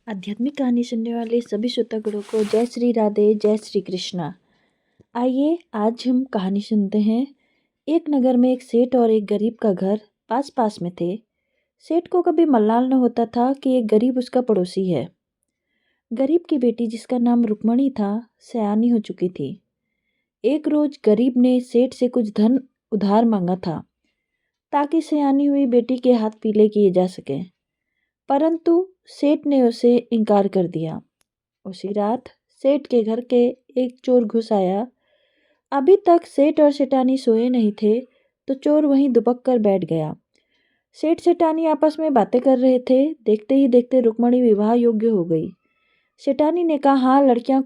आध्यात्मिक कहानी सुनने वाले सभी श्रोतागणों को जय श्री राधे, जय श्री कृष्णा। आइए आज हम कहानी सुनते हैं। एक नगर में एक सेठ और एक गरीब का घर पास पास में थे। सेठ को कभी मलाल न होता था कि एक गरीब उसका पड़ोसी है। गरीब की बेटी, जिसका नाम रुक्मणी था, सयानी हो चुकी थी। एक रोज गरीब ने सेठ से कुछ धन उधार मांगा था ताकि सयानी हुई बेटी के हाथ पीले किए जा सके, परंतु सेठ ने उसे इनकार कर दिया। उसी रात सेठ के घर के एक चोर घुस आया। अभी तक सेठ और सेठानी सोए नहीं थे तो चोर वहीं दुबक कर बैठ गया। सेठ सेठानी आपस में बातें कर रहे थे। देखते ही देखते रुक्मणी विवाह योग्य हो गई। सेठानी ने कहा, हाँ, लड़कियां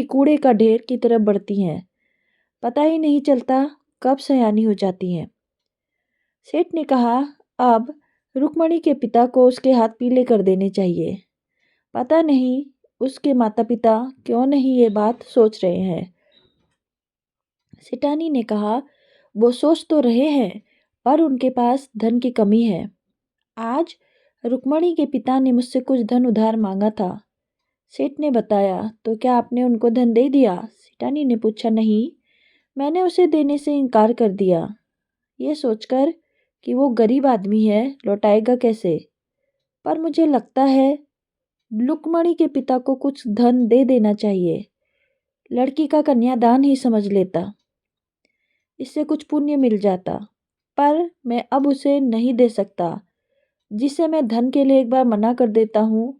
कूड़े का ढेर की तरफ बढ़ती हैं, पता ही नहीं चलता कब सयानी हो जाती हैं। सेठ ने कहा, अब रुक्मणी के पिता को उसके हाथ पीले कर देने चाहिए। पता नहीं उसके माता पिता क्यों नहीं ये बात सोच रहे हैं। सेठानी ने कहा, वो सोच तो रहे हैं, पर उनके पास धन की कमी है। आज रुक्मणी के पिता ने मुझसे कुछ धन उधार मांगा था। सेठ ने बताया। तो क्या आपने उनको धन दे दिया? सेठानी ने पूछा। नहीं, मैंने उसे देने से इनकार कर दिया, ये सोचकर कि वो गरीब आदमी है, लौटाएगा कैसे। पर मुझे लगता है रुक्मणी के पिता को कुछ धन दे देना चाहिए। लड़की का कन्यादान ही समझ लेता, इससे कुछ पुण्य मिल जाता। पर मैं अब उसे नहीं दे सकता। जिसे मैं धन के लिए एक बार मना कर देता हूँ,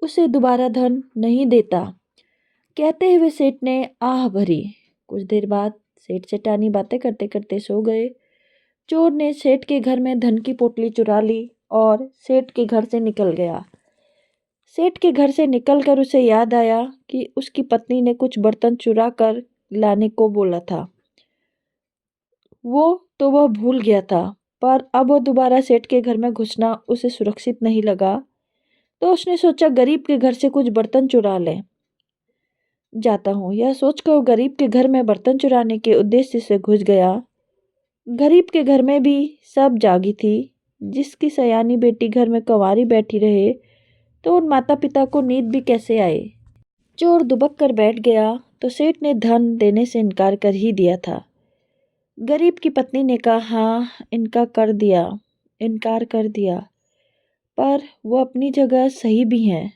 उसे दोबारा धन नहीं देता। कहते हुए सेठ ने आह भरी। कुछ देर बाद सेठ सेठानी बातें करते करते सो गए। चोर ने सेठ के घर में धन की पोटली चुरा ली और सेठ के घर से निकल गया। सेठ के घर से निकलकर उसे याद आया कि उसकी पत्नी ने कुछ बर्तन चुरा कर लाने को बोला था। वह भूल गया था, पर अब वो दोबारा सेठ के घर में घुसना उसे सुरक्षित नहीं लगा। तो उसने सोचा, गरीब के घर से कुछ बर्तन चुरा ले जाता हूँ। यह सोचकर गरीब के घर में बर्तन चुराने के उद्देश्य से घुस गया। गरीब के घर में भी सब जागी थी। जिसकी सयानी बेटी घर में कंवारी बैठी रहे तो उन माता पिता को नींद भी कैसे आए। चोर दुबक कर बैठ गया तो सेठ ने धन देने से इनकार कर ही दिया था। गरीब की पत्नी ने कहा, हाँ, इनकार कर दिया, पर वो अपनी जगह सही भी हैं।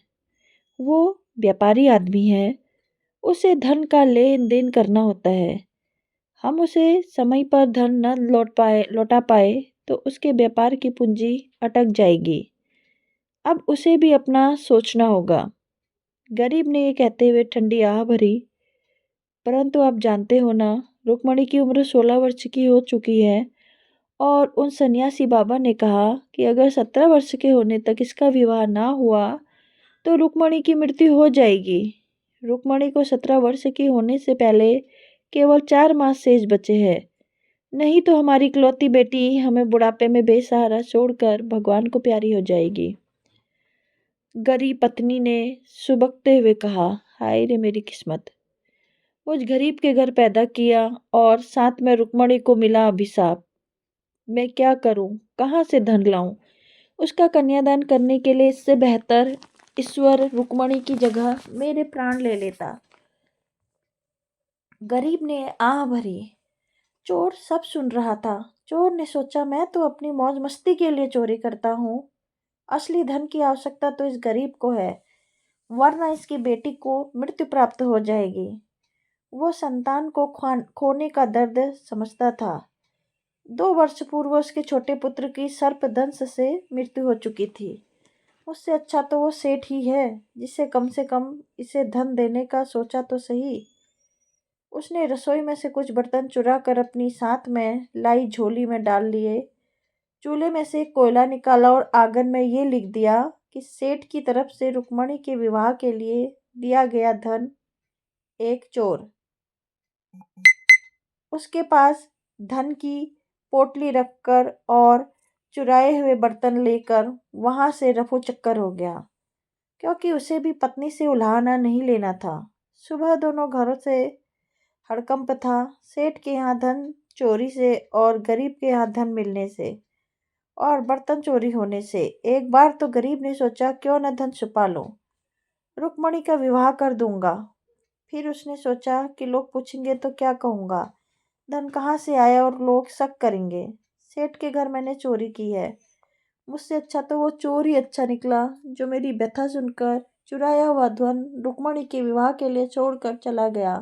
वो व्यापारी आदमी है, उसे धन का लेन देन करना होता है। हम उसे समय पर धन न लौटा पाए तो उसके व्यापार की पूंजी अटक जाएगी। अब उसे भी अपना सोचना होगा। गरीब ने ये कहते हुए ठंडी आह भरी। परंतु आप जानते हो ना, रुक्मणी की उम्र 16 वर्ष की हो चुकी है और उन सन्यासी बाबा ने कहा कि अगर 17 वर्ष के होने तक इसका विवाह ना हुआ तो रुक्मणी की मृत्यु हो जाएगी। रुक्मणी को 17 वर्ष की होने से पहले केवल 4 मास शेष बचे हैं। नहीं तो हमारी इकलौती बेटी हमें बुढ़ापे में बेसहारा छोड़कर भगवान को प्यारी हो जाएगी। गरीब पत्नी ने सुबकते हुए कहा, हाय रे मेरी किस्मत, मुझ गरीब के घर पैदा किया और साथ में रुक्मणी को मिला अभिशाप। मैं क्या करूं, कहाँ से धन लाऊं? उसका कन्यादान करने के लिए इससे बेहतर ईश्वर रुक्मणी की जगह मेरे प्राण ले लेता। गरीब ने आह भरी। चोर सब सुन रहा था। चोर ने सोचा, मैं तो अपनी मौज मस्ती के लिए चोरी करता हूँ, असली धन की आवश्यकता तो इस गरीब को है, वरना इसकी बेटी को मृत्यु प्राप्त हो जाएगी। वो संतान को खोने का दर्द समझता था। 2 वर्ष पूर्व उसके छोटे पुत्र की सर्पदंश से मृत्यु हो चुकी थी। उससे अच्छा तो वो सेठ ही है, जिसे कम से कम इसे धन देने का सोचा तो सही। उसने रसोई में से कुछ बर्तन चुरा कर अपनी साथ में लाई झोली में डाल लिए। चूल्हे में से कोयला निकाला और आंगन में ये लिख दिया कि सेठ की तरफ से रुक्मणी के विवाह के लिए दिया गया धन एक चोर उसके पास धन की पोटली रखकर और चुराए हुए बर्तन लेकर वहां से रफू चक्कर हो गया, क्योंकि उसे भी पत्नी से उलाहना नहीं लेना था। सुबह दोनों घरों से हड़कंप था, सेठ के यहाँ धन चोरी से और गरीब के यहाँ धन मिलने से। और बर्तन चोरी होने से। एक बार तो गरीब ने सोचा क्यों न धन छुपा लूं, रुक्मणी का विवाह कर दूंगा। फिर उसने सोचा कि लोग पूछेंगे तो क्या कहूँगा, धन कहाँ से आया और लोग शक करेंगे। सेठ के घर मैंने चोरी की है, मुझसे अच्छा तो वो चोर ही अच्छा निकला जो मेरी व्यथा सुनकर चुराया हुआ धन रुक्मणी के विवाह के लिए छोड़कर चला गया।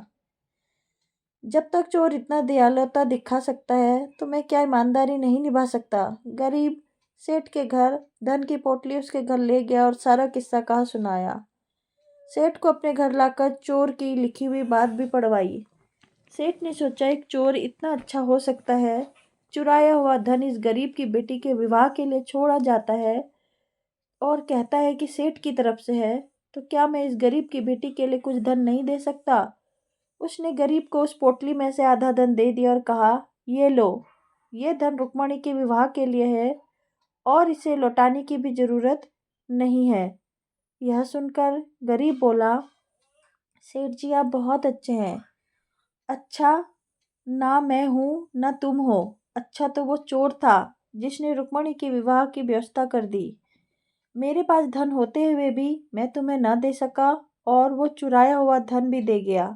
जब तक चोर इतना दयालुता दिखा सकता है तो मैं क्या ईमानदारी नहीं निभा सकता। गरीब सेठ के घर धन की पोटली उसके घर ले गया और सारा किस्सा कहा सुनाया। सेठ को अपने घर लाकर चोर की लिखी हुई बात भी पढ़वाई। सेठ ने सोचा एक चोर इतना अच्छा हो सकता है, चुराया हुआ धन इस गरीब की बेटी के विवाह के लिए छोड़ा जाता है और कहता है कि सेठ की तरफ से है, तो क्या मैं इस गरीब की बेटी के लिए कुछ धन नहीं दे सकता। उसने गरीब को उस पोटली में से आधा धन दे दिया और कहा, ये लो, ये धन रुक्मणी के विवाह के लिए है और इसे लौटाने की भी जरूरत नहीं है। यह सुनकर गरीब बोला, सेठ जी आप बहुत अच्छे हैं। अच्छा, ना मैं हूँ ना तुम हो, अच्छा तो वो चोर था जिसने रुक्मणी के विवाह की व्यवस्था कर दी। मेरे पास धन होते हुए भी मैं तुम्हें न दे सका और वो चुराया हुआ धन भी दे गया।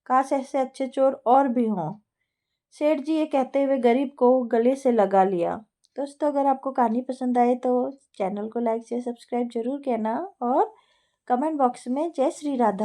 काश ऐसे अच्छे चोर और भी हों। सेठ जी ये कहते हुए गरीब को गले से लगा लिया। दोस्तों अगर आपको कहानी पसंद आए तो चैनल को लाइक से सब्सक्राइब जरूर करना और कमेंट बॉक्स में जय श्री राधा